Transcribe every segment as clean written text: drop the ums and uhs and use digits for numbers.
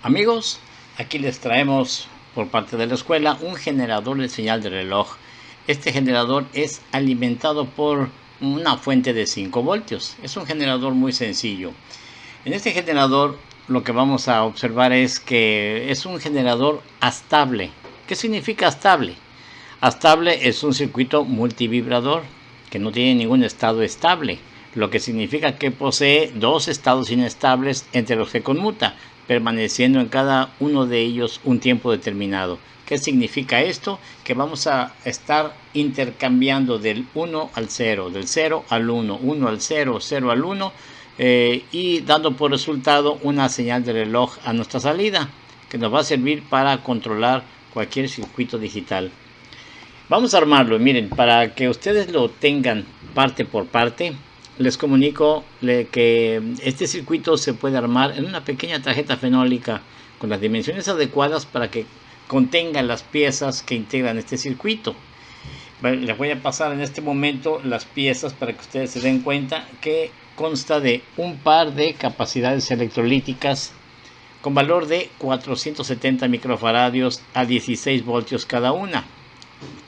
Amigos, aquí les traemos por parte de la escuela un generador de señal de reloj. Este generador es alimentado por una fuente de 5 voltios. Es un generador muy sencillo. En este generador lo que vamos a observar es que es un generador astable. ¿Qué significa astable? Astable es un circuito multivibrador que no tiene ningún estado estable, lo que significa que posee dos estados inestables entre los que conmuta, permaneciendo en cada uno de ellos un tiempo determinado. ¿Qué significa esto? Que vamos a estar intercambiando del 1 al 0, del 0 al 1, 1 al 0, 0 al 1, y dando por resultado una señal de reloj a nuestra salida, que nos va a servir para controlar cualquier circuito digital. Vamos a armarlo, miren, para que ustedes lo tengan parte por parte, les comunico que este circuito se puede armar en una pequeña tarjeta fenólica con las dimensiones adecuadas para que contenga las piezas que integran este circuito. Les voy a pasar en este momento las piezas para que ustedes se den cuenta que consta de un par de capacidades electrolíticas con valor de 470 microfaradios a 16 voltios cada una.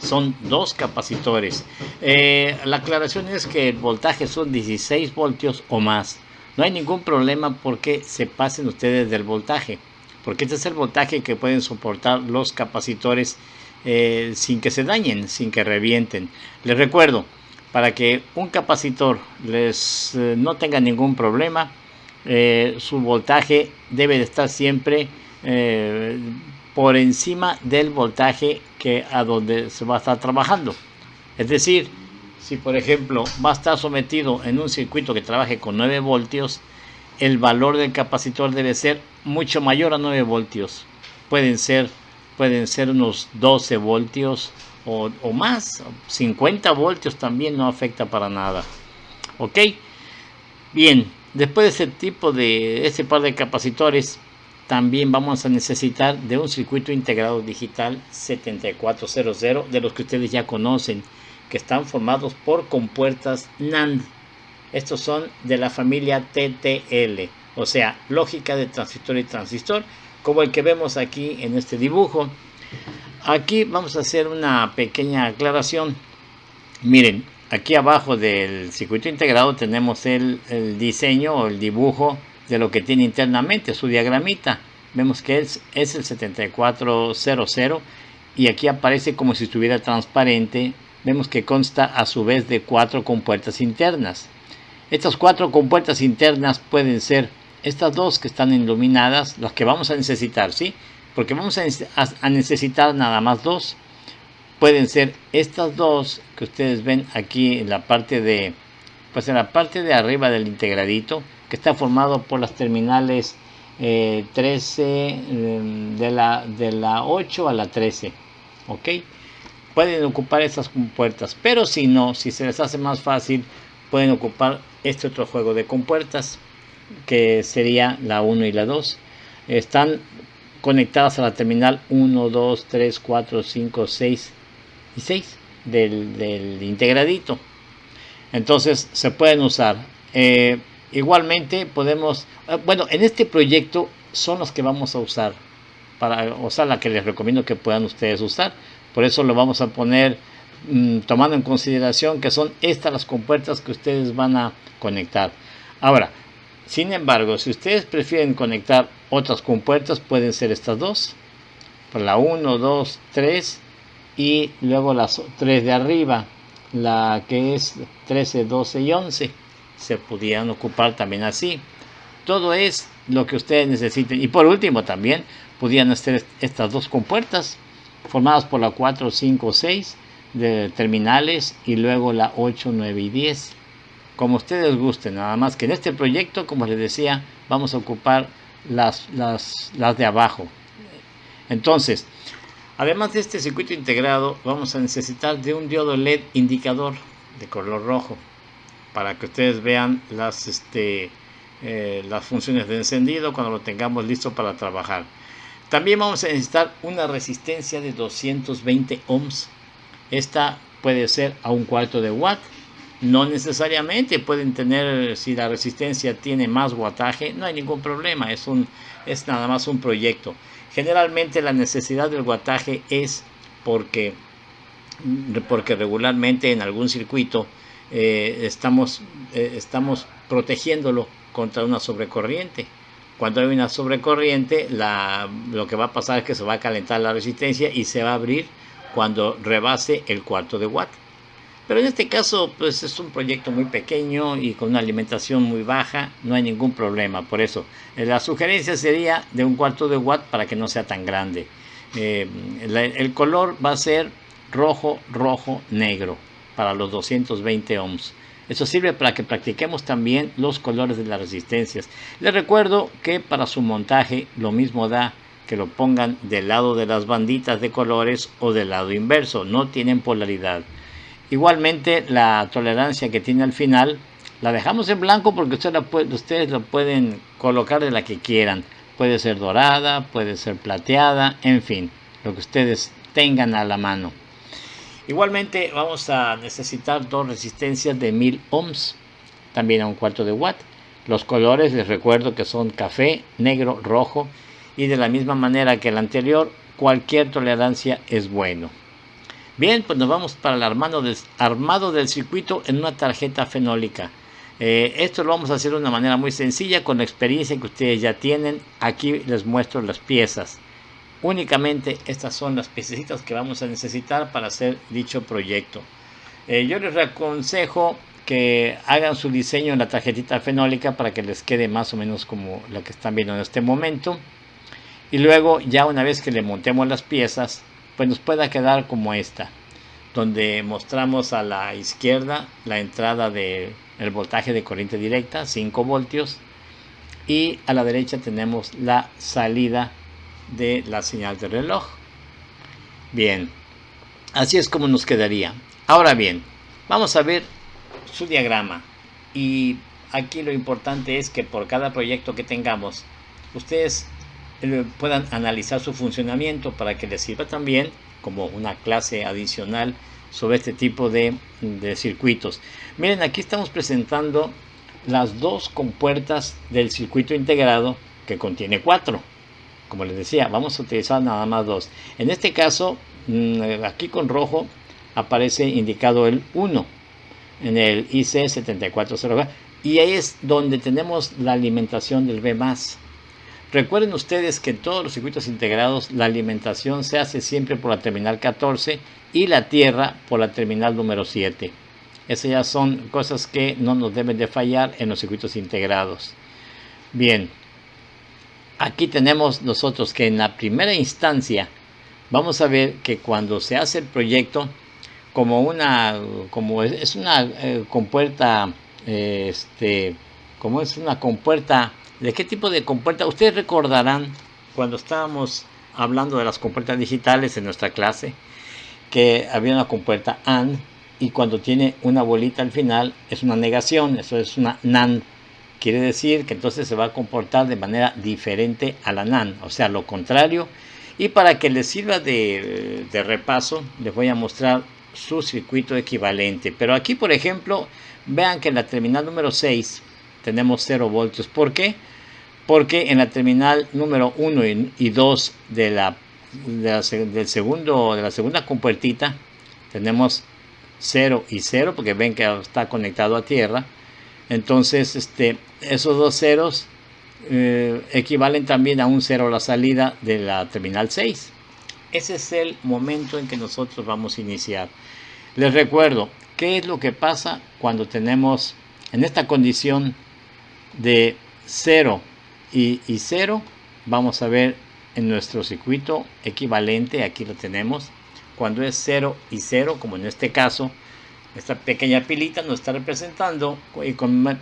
Son dos capacitores. La aclaración es que el voltaje son 16 voltios o más. No hay ningún problema porque se pasen ustedes del voltaje, porque este es el voltaje que pueden soportar los capacitores sin que se dañen, sin que revienten. Les recuerdo, para que un capacitor no tenga ningún problema, su voltaje debe de estar siempre por encima del voltaje a donde se va a estar trabajando. Es decir, si por ejemplo va a estar sometido en un circuito que trabaje con 9 voltios, el valor del capacitor debe ser mucho mayor a 9 voltios. Pueden ser unos 12 voltios o más. 50 voltios también no afecta para nada. ¿Ok? Bien, después de ese par de capacitores, también vamos a necesitar de un circuito integrado digital 7400, de los que ustedes ya conocen, que están formados por compuertas NAND. Estos son de la familia TTL, o sea, lógica de transistor y transistor, como el que vemos aquí en este dibujo. Aquí vamos a hacer una pequeña aclaración. Miren, aquí abajo del circuito integrado tenemos el diseño o el dibujo de lo que tiene internamente, su diagramita. Vemos que es el 7400 y aquí aparece como si estuviera transparente. Vemos que consta a su vez de 4 compuertas internas. Estas 4 compuertas internas pueden ser estas dos que están iluminadas, las que vamos a necesitar, ¿sí? Porque vamos a necesitar nada más dos. Pueden ser estas dos que ustedes ven aquí en la parte de arriba del integradito, que está formado por las terminales 13 de la 8 a la 13. ¿Ok? Pueden ocupar estas compuertas, pero si no, si se les hace más fácil, pueden ocupar este otro juego de compuertas, que sería la 1 y la 2. Están conectadas a la terminal 1, 2, 3, 4, 5, 6 y 6 del integradito. Entonces se pueden usar. Igualmente podemos, en este proyecto son los que vamos a usar, la que les recomiendo que puedan ustedes usar. Por eso lo vamos a poner tomando en consideración que son estas las compuertas que ustedes van a conectar. Ahora, sin embargo, si ustedes prefieren conectar otras compuertas, pueden ser estas dos, por la 1, 2, 3 y luego las 3 de arriba, la que es 13, 12 y 11. Se pudieran ocupar también así. Todo es lo que ustedes necesiten. Y por último también pudieran hacer estas dos compuertas formadas por la 4, 5, 6 de terminales y luego la 8, 9 y 10. Como ustedes gusten. Nada más que en este proyecto, como les decía, vamos a ocupar las de abajo. Entonces, además de este circuito integrado, vamos a necesitar de un diodo LED indicador de color rojo para que ustedes vean las funciones de encendido cuando lo tengamos listo para trabajar. También vamos a necesitar una resistencia de 220 ohms. Esta puede ser a 1/4 de watt No necesariamente pueden tener, si la resistencia tiene más wattaje, no hay ningún problema, es nada más un proyecto. Generalmente la necesidad del wattaje es porque regularmente en algún circuito estamos protegiéndolo contra una sobrecorriente. Cuando hay una sobrecorriente, lo que va a pasar es que se va a calentar la resistencia y se va a abrir cuando rebase el cuarto de watt. Pero en este caso, pues es un proyecto muy pequeño y con una alimentación muy baja, no hay ningún problema. Por eso, la sugerencia sería de un cuarto de watt para que no sea tan grande. El color va a ser rojo, rojo, negro para los 220 ohms. Eso sirve para que practiquemos también los colores de las resistencias. Les recuerdo que para su montaje lo mismo da que lo pongan del lado de las banditas de colores o del lado inverso. No tienen polaridad. Igualmente la tolerancia que tiene al final la dejamos en blanco porque ustedes lo pueden colocar de la que quieran. Puede ser dorada, puede ser plateada, en fin, lo que ustedes tengan a la mano. Igualmente vamos a necesitar dos resistencias de 1000 ohms, también a un cuarto de watt. Los colores les recuerdo que son café, negro, rojo, y de la misma manera que el anterior, cualquier tolerancia es bueno. Bien, pues nos vamos para el armado del circuito en una tarjeta fenólica. Esto lo vamos a hacer de una manera muy sencilla con la experiencia que ustedes ya tienen. Aquí les muestro las piezas. Únicamente estas son las piececitas que vamos a necesitar para hacer dicho proyecto. Yo les aconsejo que hagan su diseño en la tarjetita fenólica para que les quede más o menos como la que están viendo en este momento. Y luego ya una vez que le montemos las piezas, pues nos pueda quedar como esta, donde mostramos a la izquierda la entrada del voltaje de corriente directa, 5 voltios, y a la derecha tenemos la salida de la señal de reloj. Bien, así es como nos quedaría. Ahora bien, vamos a ver su diagrama, y aquí lo importante es que por cada proyecto que tengamos, ustedes puedan analizar su funcionamiento para que les sirva también como una clase adicional sobre este tipo de circuitos. Miren, aquí estamos presentando las dos compuertas del circuito integrado que contiene 4. Como les decía, vamos a utilizar nada más 2. En este caso, aquí con rojo aparece indicado el 1 en el IC7404, y ahí es donde tenemos la alimentación del B+. Recuerden ustedes que en todos los circuitos integrados la alimentación se hace siempre por la terminal 14 y la tierra por la terminal número 7. Esas ya son cosas que no nos deben de fallar en los circuitos integrados. Bien, aquí tenemos nosotros que en la primera instancia vamos a ver que cuando se hace el proyecto, como es una compuerta, como es una compuerta. ¿De qué tipo de compuerta? Ustedes recordarán cuando estábamos hablando de las compuertas digitales en nuestra clase, que había una compuerta AND, y cuando tiene una bolita al final es una negación, eso es una NAND. Quiere decir que entonces se va a comportar de manera diferente a la NAND, o sea, lo contrario. Y para que les sirva de repaso, les voy a mostrar su circuito equivalente. Pero aquí, por ejemplo, vean que en la terminal número 6 tenemos 0 voltios. ¿Por qué? Porque en la terminal número 1 y 2 de la segunda compuertita tenemos 0 y 0, porque ven que está conectado a tierra. Entonces esos dos ceros equivalen también a un 0 a la salida de la terminal 6. Ese es el momento en que nosotros vamos a iniciar. Les recuerdo, ¿qué es lo que pasa cuando tenemos en esta condición de 0 y 0? Vamos a ver en nuestro circuito equivalente, aquí lo tenemos, cuando es 0 y 0, como en este caso, esta pequeña pilita nos está representando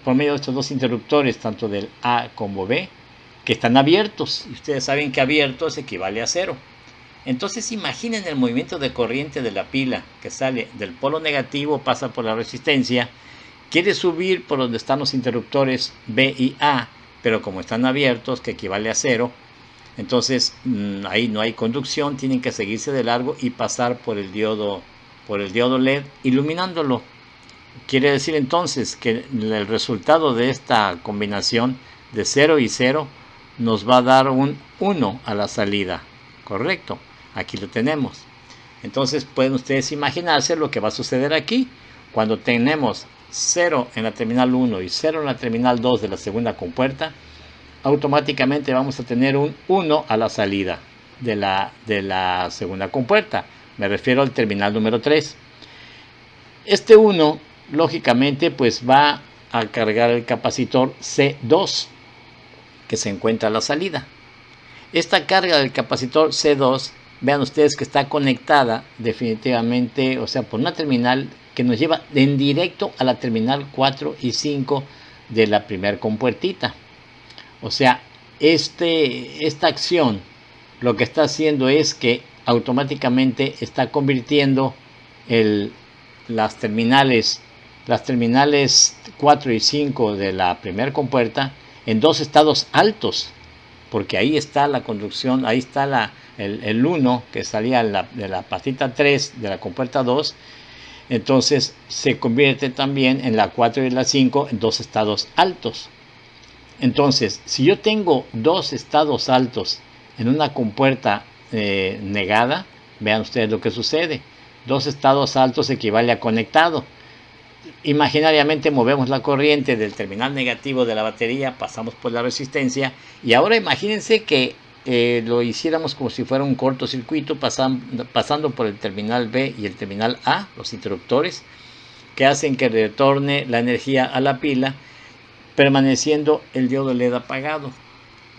por medio de estos dos interruptores, tanto del A como B, que están abiertos. Y ustedes saben que abiertos equivale a 0. Entonces imaginen el movimiento de corriente de la pila que sale del polo negativo, pasa por la resistencia, quiere subir por donde están los interruptores B y A, pero como están abiertos, que equivale a 0, entonces ahí no hay conducción, tienen que seguirse de largo y pasar por el diodo LED, iluminándolo. Quiere decir entonces que el resultado de esta combinación de 0 y 0 nos va a dar un 1 a la salida. Correcto, aquí lo tenemos. Entonces pueden ustedes imaginarse lo que va a suceder aquí. Cuando tenemos 0 en la terminal 1 y 0 en la terminal 2 de la segunda compuerta, automáticamente vamos a tener un 1 a la salida de la segunda compuerta. Me refiero al terminal número 3. Este 1, lógicamente, pues va a cargar el capacitor C2 que se encuentra a la salida. Esta carga del capacitor C2, vean ustedes que está conectada definitivamente, o sea, por una terminal que nos lleva en directo a la terminal 4 y 5 de la primera compuertita. O sea, esta acción lo que está haciendo es que automáticamente está convirtiendo las terminales 4 y 5 de la primera compuerta en dos estados altos, porque ahí está la conducción, ahí está el 1 que salía de la patita 3 de la compuerta 2. Entonces se convierte también en la 4 y la 5 en dos estados altos. Entonces, si yo tengo dos estados altos en una compuerta negada, vean ustedes lo que sucede. Dos estados altos equivale a conectado. Imaginariamente movemos la corriente del terminal negativo de la batería, pasamos por la resistencia y ahora imagínense que lo hiciéramos como si fuera un cortocircuito pasando por el terminal B y el terminal A, los interruptores, que hacen que retorne la energía a la pila, permaneciendo el diodo LED apagado.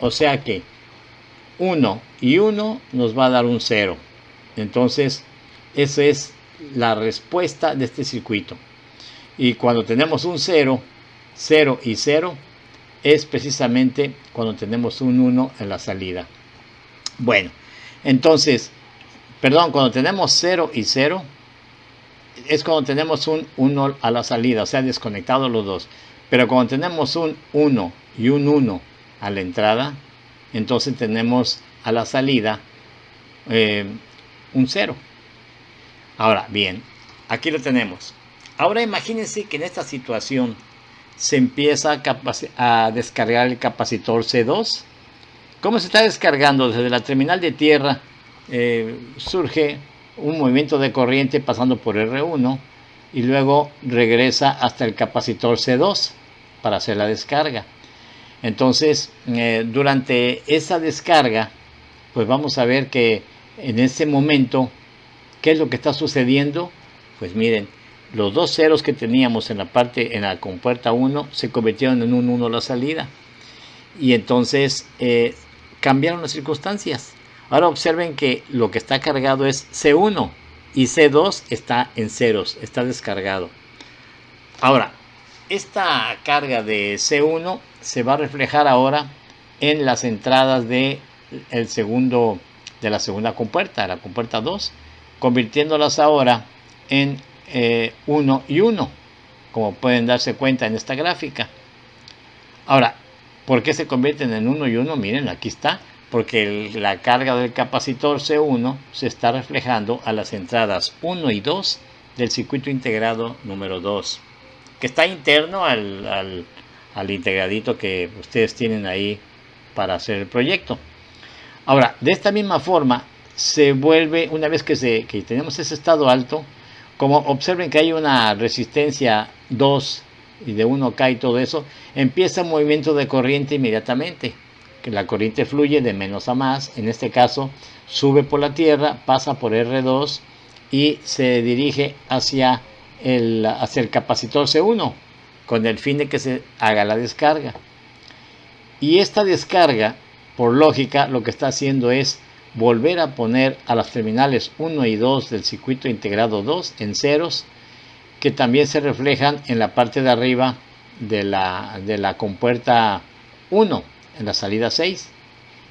O sea que 1 y 1 nos va a dar un 0. Entonces, esa es la respuesta de este circuito. Y cuando tenemos un 0, 0 y 0, es precisamente cuando tenemos un 1 en la salida. Bueno, entonces, cuando tenemos 0 y 0, es cuando tenemos un 1 a la salida, o sea, desconectados los dos. Pero cuando tenemos un 1 y un 1 a la entrada, entonces tenemos a la salida un 0. Ahora, bien, aquí lo tenemos. Ahora imagínense que en esta situación se empieza a descargar el capacitor C2. ¿Cómo se está descargando? Desde la terminal de tierra surge un movimiento de corriente pasando por R1 y luego regresa hasta el capacitor C2 para hacer la descarga. Entonces, durante esa descarga, pues vamos a ver que en ese momento, ¿qué es lo que está sucediendo? Pues miren, los dos ceros que teníamos en la compuerta 1 se convirtieron en un 1 a la salida. Y entonces cambiaron las circunstancias. Ahora observen que lo que está cargado es C1 y C2 está en ceros, está descargado. Ahora, esta carga de C1 se va a reflejar ahora en las entradas de la segunda compuerta, la compuerta 2, convirtiéndolas ahora en 1 y 1, como pueden darse cuenta en esta gráfica. Ahora, ¿por qué se convierten en 1 y 1? Miren, aquí está, porque la carga del capacitor C1 se está reflejando a las entradas 1 y 2 del circuito integrado número 2, que está interno al integradito que ustedes tienen ahí para hacer el proyecto. Ahora, de esta misma forma, se vuelve, una vez que tenemos ese estado alto, como observen que hay una resistencia 2 y de 1K y todo eso, empieza un movimiento de corriente inmediatamente, que la corriente fluye de menos a más. En este caso sube por la tierra, pasa por R2 y se dirige hacia el capacitor C1 con el fin de que se haga la descarga. Y esta descarga, por lógica, lo que está haciendo es volver a poner a las terminales 1 y 2 del circuito integrado 2 en ceros, que también se reflejan en la parte de arriba de la compuerta 1, en la salida 6.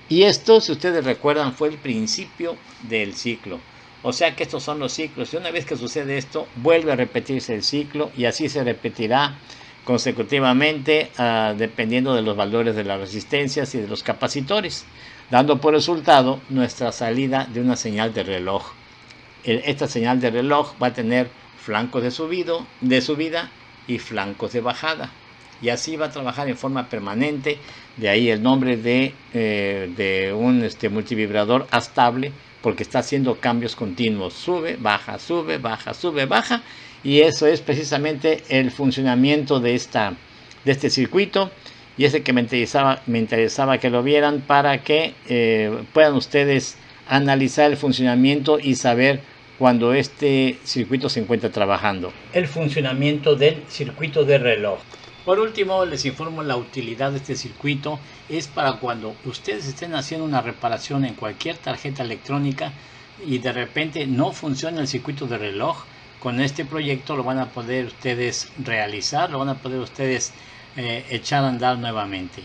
Y esto, si ustedes recuerdan, fue el principio del ciclo. O sea que estos son los ciclos. Y una vez que sucede esto, vuelve a repetirse el ciclo y así se repetirá consecutivamente, dependiendo de los valores de las resistencias y de los capacitores, dando por resultado nuestra salida de una señal de reloj. Esta señal de reloj va a tener flancos de subida y flancos de bajada. Y así va a trabajar en forma permanente. De ahí el nombre de un multivibrador estable, porque está haciendo cambios continuos. Sube, baja, sube, baja, sube, baja. Y eso es precisamente el funcionamiento de este circuito. Y ese que me interesaba que lo vieran para que puedan ustedes analizar el funcionamiento y saber cuando este circuito se encuentra trabajando. El funcionamiento del circuito de reloj. Por último, les informo la utilidad de este circuito. Es para cuando ustedes estén haciendo una reparación en cualquier tarjeta electrónica y de repente no funciona el circuito de reloj. Con este proyecto lo van a poder ustedes realizar, lo van a poder ustedes echar a andar nuevamente.